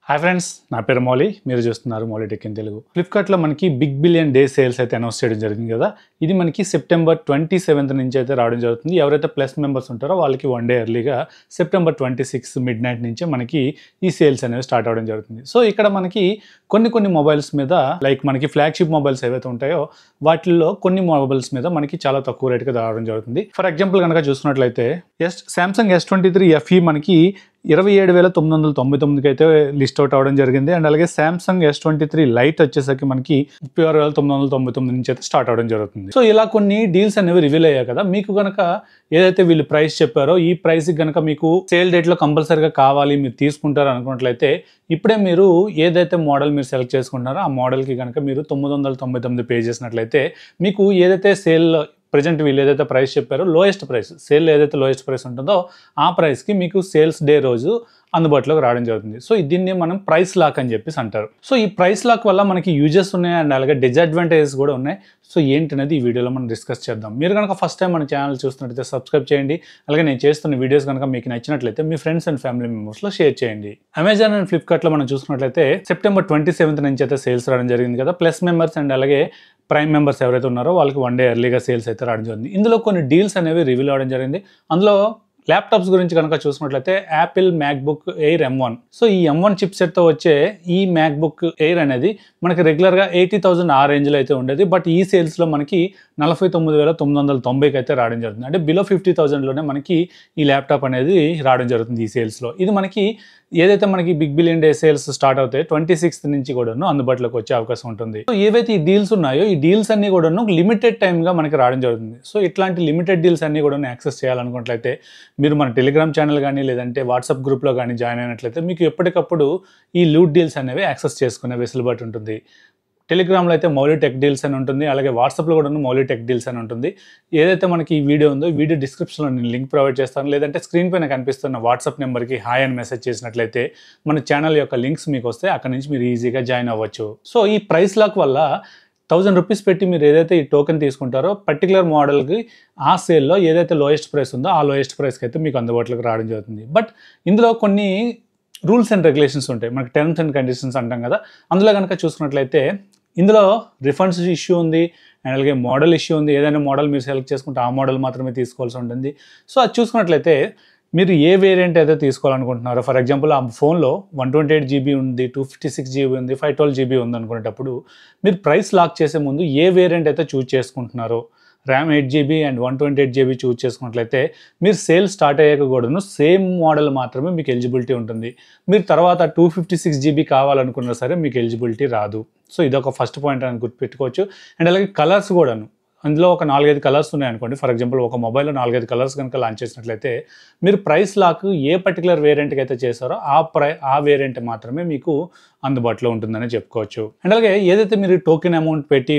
Hi friends, నా పేరు మౌలి. మీరు చూస్తున్నారు మౌలి టెక్ ఇన్ తెలుగు. ఫ్లిప్కార్ట్లో మనకి బిగ్ బిలియన్ డే సేల్స్ అయితే అనౌన్స్ చేయడం జరిగింది కదా. ఇది మనకి సెప్టెంబర్ 27 నుంచి అయితే రావడం జరుగుతుంది. ఎవరైతే ప్లస్ మెంబర్స్ ఉంటారో వాళ్ళకి 1 డే ఎర్లీగా సెప్టెంబర్ 26 మిడ్ నైట్ నుంచే మనకి ఈ సేల్స్ అనేవి స్టార్ట్ అవ్వడం జరుగుతుంది. సో ఇక్కడ మనకి కొన్ని మొబైల్స్ మీద లైక్ మనకి ఫ్లాగ్షిప్ మొబైల్స్ ఏవైతే ఉంటాయో వాటిల్లో కొన్ని మొబైల్స్ మీద మనకి చాలా తక్కువ రేటుగా రావడం జరుగుతుంది. ఫర్ ఎగ్జాంపుల్ కనుక చూసుకున్నట్లయితే సామ్సంగ్ S23 FE మనకి 27,999కి అయితే లిస్ట్ అవుట్ అవ్వడం జరిగింది. అండ్ అలాగే సామ్సంగ్ S23 లైట్ వచ్చేసరికి మనకి 36,999 నుంచి అయితే స్టార్ట్ అవ్వడం జరుగుతుంది. సో ఇలా కొన్ని డీల్స్ అనేవి రివీల్ అయ్యాయి కదా. మీకు కనుక ఏదైతే వీళ్ళు ప్రైస్ చెప్పారో ఈ ప్రైస్కి కనుక మీకు సేల్ డేట్లో కంపల్సరీగా కావాలి, మీరు తీసుకుంటారు అనుకున్నట్లయితే ఇప్పుడే మీరు ఏదైతే మోడల్ మీరు సెలెక్ట్ చేసుకుంటారో ఆ మోడల్కి కనుక మీరు 999 పే చేసినట్లయితే మీకు ఏదైతే సేల్ ప్రజెంట్ వీళ్ళు ఏదైతే ప్రైస్ చెప్పారో లోయెస్ట్ ప్రైస్, సేల్ ఏదైతే లోయెస్ట్ ప్రైస్ ఉంటుందో ఆ ప్రైస్కి మీకు సేల్స్ డే రోజు అందుబాటులోకి రావడం జరుగుతుంది. సో దీన్ని మనం ప్రైస్ లాక్ అని చెప్పేసి అంటారు. సో ఈ ప్రైస్ లాక్ వల్ల మనకి యూజెస్ ఉన్నాయి అండ్ అలాగే డిసడ్వాంటేజెస్ కూడా ఉన్నాయి. సో ఏంటనేది ఈ వీడియోలో మనం డిస్కస్ చేద్దాం. మీరు కనుక ఫస్ట్ టైం మన ఛానల్ చూస్తున్నట్లయితే సబ్స్క్రైబ్ చేయండి. అలాగే నేను చేస్తున్న వీడియోస్ కనుక మీకు నచ్చినట్లయితే మీ ఫ్రెండ్స్ అండ్ ఫ్యామిలీ మెంబర్స్లో షేర్ చేయండి. అమెజాన్ అండ్ ఫ్లిప్కార్ట్లో మనం చూసుకున్నట్లయితే సెప్టెంబర్ 27 నుంచి అయితే సేల్స్ రావడం జరిగింది కదా. ప్లస్ మెంబర్స్ అండ్ అలాగే ప్రైమ్ మెంబర్స్ ఎవరైతే ఉన్నారో వాళ్ళకి 1 డే ఎర్లీగా సేల్స్ అయితే రావడం జరిగింది. ఇందులో కొన్ని డీల్స్ అనేవి రివీల్ అవ్వడం జరిగింది. అందులో ల్యాప్టాప్స్ గురించి కనుక చూసుకున్నట్లయితే Apple MacBook air M1. So ఈ M1 చిప్ సెట్తో వచ్చే ఈ మ్యాక్బుక్ ఎయిర్ అనేది మనకి రెగ్యులర్గా 80,000 ఆ రేంజ్లో అయితే ఉండేది. బట్ ఈ సేల్స్లో మనకి 49,990కి అయితే రావడం జరుగుతుంది. అంటే బిలో 50,000లోనే మనకి ఈ ల్యాప్టాప్ అనేది రావడం జరుగుతుంది ఈ సేల్స్లో. ఇది మనకి ఏదైతే మనకి big billion day sales start అవుతాయి 26 నుంచి కూడాను అందుబాటులోకి వచ్చే అవకాశం ఉంటుంది. సో ఏవైతే ఈ డీల్స్ ఉన్నాయో ఈ డీల్స్ అన్ని కూడాను లిమిటెడ్ టైమ్గా మనకి రావడం జరుగుతుంది. సో ఇట్లాంటి లిమిటెడ్ డీల్స్ అన్ని కూడా యాక్సెస్ చేయాలనుకున్నట్లయితే మీరు మన టెలిగ్రామ్ ఛానల్ కానీ లేదంటే వాట్సాప్ గ్రూప్లో కానీ జాయిన్ అయినట్లయితే మీకు ఎప్పటికప్పుడు ఈ లూట్ డీల్స్ అనేవి యాక్సెస్ చేసుకునే వెసులుబాటు ఉంటుంది. టెలిగ్రామ్లో అయితే మౌలి టెక్ డీల్స్ అని ఉంటుంది, అలాగే వాట్సాప్లో కూడా మౌలి టెక్ డీల్స్ అని ఉంటుంది. ఏదైతే మనకి ఈ వీడియో ఉందో ఈ వీడియో డిస్క్రిప్షన్లో నేను లింక్ ప్రొవైడ్ చేస్తాను, లేదంటే స్క్రీన్ పైన కనిపిస్తున్న వాట్సాప్ నెంబర్కి హాయ్ అని మెసేజ్ చేసినట్లయితే మన ఛానల్ యొక్క లింక్స్ మీకు వస్తే అక్కడ నుంచి మీరు ఈజీగా జాయిన్ అవ్వచ్చు. సో ఈ ప్రైస్ లాక్ వల్ల 1000 రూపీస్ పెట్టి మీరు ఏదైతే ఈ టోకెన్ తీసుకుంటారో పర్టికులర్ మోడల్కి ఆ సేల్లో ఏదైతే లోయెస్ట్ ప్రైస్ ఉందో ఆ లోయెస్ట్ ప్రైస్కి అయితే మీకు అందుబాటులోకి రావడం జరుగుతుంది. బట్ ఇందులో కొన్ని రూల్స్ అండ్ రెగ్యులేషన్స్ ఉంటాయి, మనకి టర్మ్స్ అండ్ కండిషన్స్ అంటాం కదా. అందులో కనుక చూసుకున్నట్లయితే ఇందులో రిఫండ్స్ ఇష్యూ ఉంది అండ్ అలాగే మోడల్ ఇష్యూ ఉంది. ఏదైనా మోడల్ మీరు సెలెక్ట్ చేసుకుంటే ఆ మోడల్ మాత్రమే తీసుకోవాల్సి ఉంటుంది. సో అది చూసుకున్నట్లయితే మీరు ఏ వేరియంట్ అయితే తీసుకోవాలనుకుంటున్నారో, ఫర్ ఎగ్జాంపుల్ ఆ ఫోన్లో 128 GB ఉంది, 256 GB ఉంది, 512 GB ఉంది అనుకునేటప్పుడు మీరు ప్రైస్ లాక్ చేసే ముందు ఏ వేరియంట్ అయితే చూజ్ చేసుకుంటున్నారో RAM 8 GB and 128 GB choose చేసుకున్నట్లయితే మీరు సేల్ స్టార్ట్ అయ్యాక కూడాను సేమ్ మోడల్ మాత్రమే మీకు ఎలిజిబిలిటీ ఉంటుంది. మీరు తర్వాత 256 GB కావాలనుకున్నా సరే మీకు ఎలిజిబిలిటీ రాదు. సో ఇదొక ఫస్ట్ పాయింట్ అని గుర్తుపెట్టుకోవచ్చు. అండ్ అలాగే కలర్స్ కూడాను, అందులో ఒక 4-5 కలర్స్ ఉన్నాయనుకోండి. ఫర్ ఎగ్జాంపుల్ ఒక మొబైల్లో 4-5 కలర్స్ కనుక లాంచ్ చేసినట్లయితే మీరు ప్రైస్ లాక్ ఏ పర్టికులర్ వేరియంట్కి అయితే చేస్తారో ఆ వేరియంట్ మాత్రమే మీకు అందుబాటులో ఉంటుందని చెప్పుకోవచ్చు. అండ్ అలాగే ఏదైతే మీరు టోకెన్ అమౌంట్ పెట్టి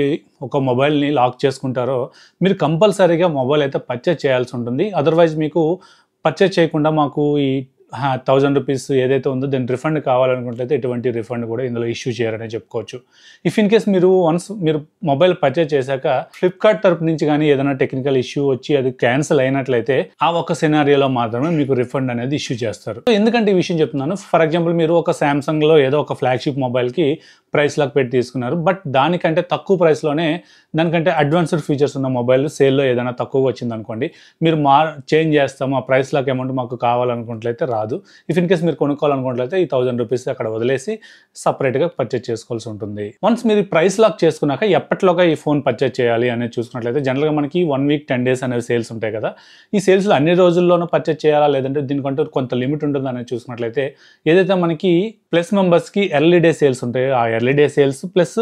ఒక మొబైల్ని లాక్ చేసుకుంటారో మీరు కంపల్సరీగా మొబైల్ అయితే పర్చేజ్ చేయాల్సి ఉంటుంది. అదర్వైజ్ మీకు పర్చేజ్ చేయకుండా మాకు ఈ 1000 రూపీస్ ఏదైతే ఉందో దాని రిఫండ్ కావాలనుకుంటే ఎటువంటి రిఫండ్ కూడా ఇందులో ఇష్యూ చేయరని చెప్పుకోవచ్చు. ఇఫ్ ఇన్ కేస్ మీరు మీరు మొబైల్ పర్చేజ్ చేశాక ఫ్లిప్కార్ట్ తరపు నుంచి కానీ ఏదైనా టెక్నికల్ ఇష్యూ వచ్చి అది క్యాన్సిల్ అయినట్లయితే ఆ ఒక్క సినారియోలో మాత్రమే మీకు రిఫండ్ అనేది ఇష్యూ చేస్తారు. ఎందుకంటే ఈ విషయం చెప్తున్నాను, ఫర్ ఎగ్జాంపుల్ మీరు ఒక సామ్సంగ్లో ఏదో ఒక ఫ్లాగ్షిప్ మొబైల్కి ప్రైస్ లాక్ పెట్టి తీసుకున్నారు, బట్ దానికంటే తక్కువ ప్రైస్లోనే దానికంటే అడ్వాన్స్డ్ ఫీచర్స్ ఉన్న మొబైల్ సేల్లో ఏదైనా తక్కువగా వచ్చింది అనుకోండి, మీరు చేంజ్ చేస్తాము ఆ ప్రైస్ లాక్ అమౌంట్ మాకు కావాలనుకున్నట్లయితే రాదు. ఇఫ్ ఇన్ కేస్ మీరు కొనుక్కోవాలనుకున్నట్లయితే ఈ 1000 రూపీస్ అక్కడ వదిలేసి సపరేట్గా పర్చేజ్ చేసుకోవాల్సి ఉంటుంది. వన్స్ మీరు ప్రైస్ లాక్ చేసుకున్నాక ఎప్పటిలోగా ఈ ఫోన్ పర్చేజ్ చేయాలి అనేది చూసుకున్నట్లయితే జనరల్గా మనకి 1 వీక్ 10 డేస్ అనేవి సేల్స్ ఉంటాయి కదా. ఈ సేల్స్లో అన్ని రోజుల్లోనూ పర్చేజ్ చేయాలా లేదంటే దీనికంటూ కొంత లిమిట్ ఉంటుంది అనేది చూసుకున్నట్లయితే ఏదైతే మనకి ప్లస్ మెంబర్స్కి ఎర్లీ డే సేల్స్ ఉంటాయో ఆ early day sales plus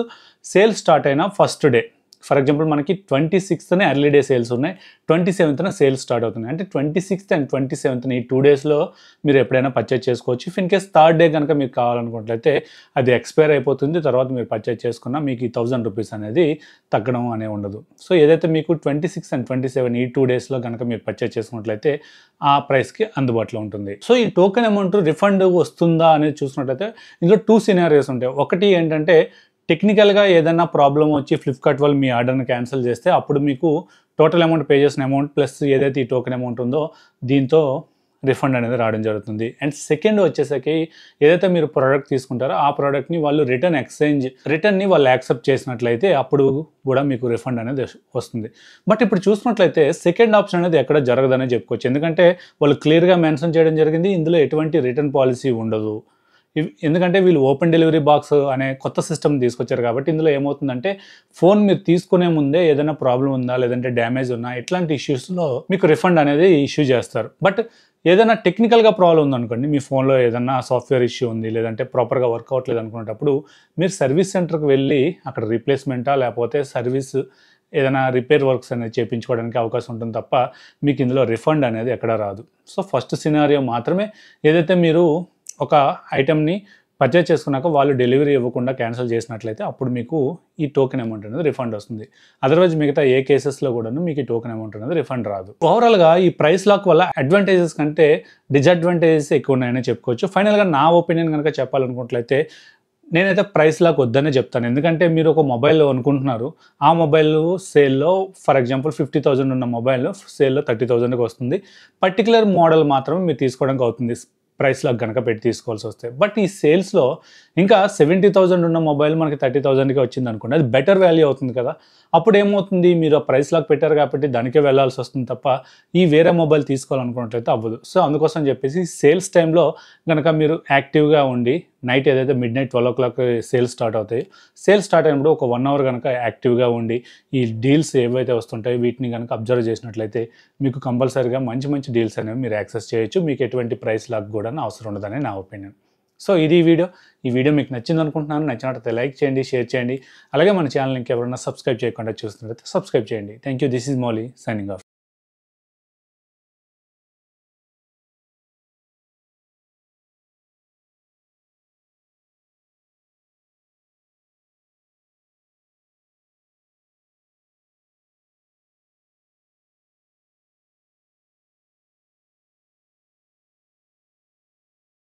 sales start అయిన ఫస్ట్ డే, ఫర్ ఎగ్జాంపుల్ మనకి 26th ఎర్లీ డే సేల్స్ ఉన్నాయి, 27th సేల్స్ స్టార్ట్ అవుతున్నాయి. అంటే 26th అండ్ 27th ఈ 2 డేస్లో మీరు ఎప్పుడైనా పర్చేజ్ చేసుకోవచ్చు. If in case third day కనుక మీకు కావాలనుకున్నట్లయితే అది ఎక్స్పైర్ అయిపోతుంది, తర్వాత మీరు పర్చేజ్ చేసుకున్నా మీకు ఈ 1000 రూపీస్ అనేది తగ్గడం అనేది ఉండదు. సో ఏదైతే మీకు 26 అండ్ 27 ఈ 2 డేస్లో కనుక మీరు పర్చేజ్ చేసుకున్నట్లయితే ఆ ప్రైస్కి అందుబాటులో ఉంటుంది. సో ఈ టోకెన్ అమౌంట్ రిఫండ్ వస్తుందా అనేది చూసుకున్నట్లయితే ఇందులో 2 సినారియోస్ ఉంటాయి. ఒకటి ఏంటంటే టెక్నికల్గా ఏదైనా ప్రాబ్లం వచ్చి ఫ్లిప్కార్ట్ వాళ్ళు మీ ఆర్డర్ని క్యాన్సిల్ చేస్తే అప్పుడు మీకు టోటల్ అమౌంట్ పే చేసిన అమౌంట్ ప్లస్ ఏదైతే ఈ టోకెన్ అమౌంట్ ఉందో దీంతో రిఫండ్ అనేది రావడం జరుగుతుంది. అండ్ సెకండ్ వచ్చేసరికి ఏదైతే మీరు ప్రోడక్ట్ తీసుకుంటారో ఆ ప్రోడక్ట్ని వాళ్ళు రిటర్న్ని వాళ్ళు యాక్సెప్ట్ చేసినట్లయితే అప్పుడు కూడా మీకు రిఫండ్ అనేది వస్తుంది. బట్ ఇప్పుడు చూసినట్లయితే సెకండ్ ఆప్షన్ అనేది ఎక్కడ జరగదనే చెప్పుకోవచ్చు. ఎందుకంటే వాళ్ళు క్లియర్గా మెన్షన్ చేయడం జరిగింది, ఇందులో ఎటువంటి రిటర్న్ పాలసీ ఉండదు. ఎందుకంటే వీళ్ళు ఓపెన్ డెలివరీ బాక్స్ అనే కొత్త సిస్టమ్ తీసుకొచ్చారు కాబట్టి ఇందులో ఏమవుతుందంటే ఫోన్ మీరు తీసుకునే ముందే ఏదైనా ప్రాబ్లం ఉందా లేదంటే డ్యామేజ్ ఉన్నా ఇట్లాంటి ఇష్యూస్లో మీకు రిఫండ్ అనేది ఇష్యూ చేస్తారు. బట్ ఏదైనా టెక్నికల్గా ప్రాబ్లం ఉందనుకోండి, మీ ఫోన్లో ఏదైనా సాఫ్ట్వేర్ ఇష్యూ ఉంది లేదంటే ప్రాపర్గా వర్క్ అవ్వట్లేదు అనుకునేటప్పుడు మీరు సర్వీస్ సెంటర్కి వెళ్ళి అక్కడ రీప్లేస్మెంటా లేకపోతే సర్వీస్ ఏదైనా రిపేర్ వర్క్స్ అనేది చేయించుకోవడానికి అవకాశం ఉంటుంది తప్ప మీకు ఇందులో రిఫండ్ అనేది ఎక్కడా రాదు. సో ఫస్ట్ సినారియో మాత్రమే ఏదైతే మీరు ఒక ఐటెంని పర్చేజ్ చేసుకున్నాక వాళ్ళు డెలివరీ ఇవ్వకుండా క్యాన్సిల్ చేసినట్లయితే అప్పుడు మీకు ఈ టోకెన్ అమౌంట్ అనేది రిఫండ్ వస్తుంది. అదర్వైజ్ మిగతా ఏ కేసెస్లో కూడాను మీకు ఈ టోకెన్ అమౌంట్ అనేది రిఫండ్ రాదు. ఓవరాల్గా ఈ ప్రైస్ లాక్ వల్ల అడ్వాంటేజెస్ కంటే డిసడ్వాంటేజెస్ ఎక్కువ ఉన్నాయని చెప్పుకోవచ్చు. ఫైనల్గా నా ఒపీనియన్ కనుక చెప్పాలనుకున్నట్లయితే నేనైతే ప్రైస్ లాక్ వద్దనే చెప్తాను. ఎందుకంటే మీరు ఒక మొబైల్ అనుకుంటున్నారు, ఆ మొబైల్ సేల్లో ఫర్ ఎగ్జాంపుల్ 50,000 ఉన్న మొబైల్ సేల్లో 30,000కి వస్తుంది. పర్టికులర్ మోడల్ మాత్రమే మీరు తీసుకోవడానికి అవుతుంది ప్రైస్ లాక్ కనుక పెట్టి తీసుకోవాల్సి వస్తే. బట్ ఈ సేల్స్లో ఇంకా 70,000 ఉన్న మొబైల్ మనకి 30,000కి వచ్చింది అనుకోండి, అది బెటర్ వాల్యూ అవుతుంది కదా. అప్పుడు ఏమవుతుంది, మీరు ఆ ప్రైస్ లాక్ పెట్టారు కాబట్టి దానికే వెళ్ళాల్సి వస్తుంది తప్ప ఈ వేరే మొబైల్ తీసుకోవాలనుకున్నట్లయితే అవ్వదు. సో అందుకోసం చెప్పేసి సేల్స్ టైంలో కనుక మీరు యాక్టివ్గా ఉండి నైట్ ఏదైతే మిడ్-నైట్ 12 o'clock సేల్స్ స్టార్ట్ అవుతాయి, సేల్స్ స్టార్ట్ అయినప్పుడు ఒక 1 hour కనుక యాక్టివ్గా ఉండి ఈ డీల్స్ ఏవైతే వస్తుంటాయో వీటిని కనుక అబ్జర్వ్ చేసినట్లయితే మీకు కంపల్సరీగా మంచి మంచి డీల్స్ అనేవి మీరు యాక్సెస్ చేయొచ్చు. మీకు ఎటువంటి ప్రైస్ లాక్ కూడా అవసరం ఉండదని నా ఒపీనియన్. సో ఇది ఈ వీడియో మీకు నచ్చింది అనుకుంటున్నాను. నచ్చినట్లయితే లైక్ చేయండి, షేర్ చేయండి. అలాగే మన ఛానల్ ఇంకెవరైనా సబ్స్క్రైబ్ చేయకుండా చూస్తున్నట్లయితే సబ్స్క్రైబ్ చేయండి. Thank you. This is Mouli signing off.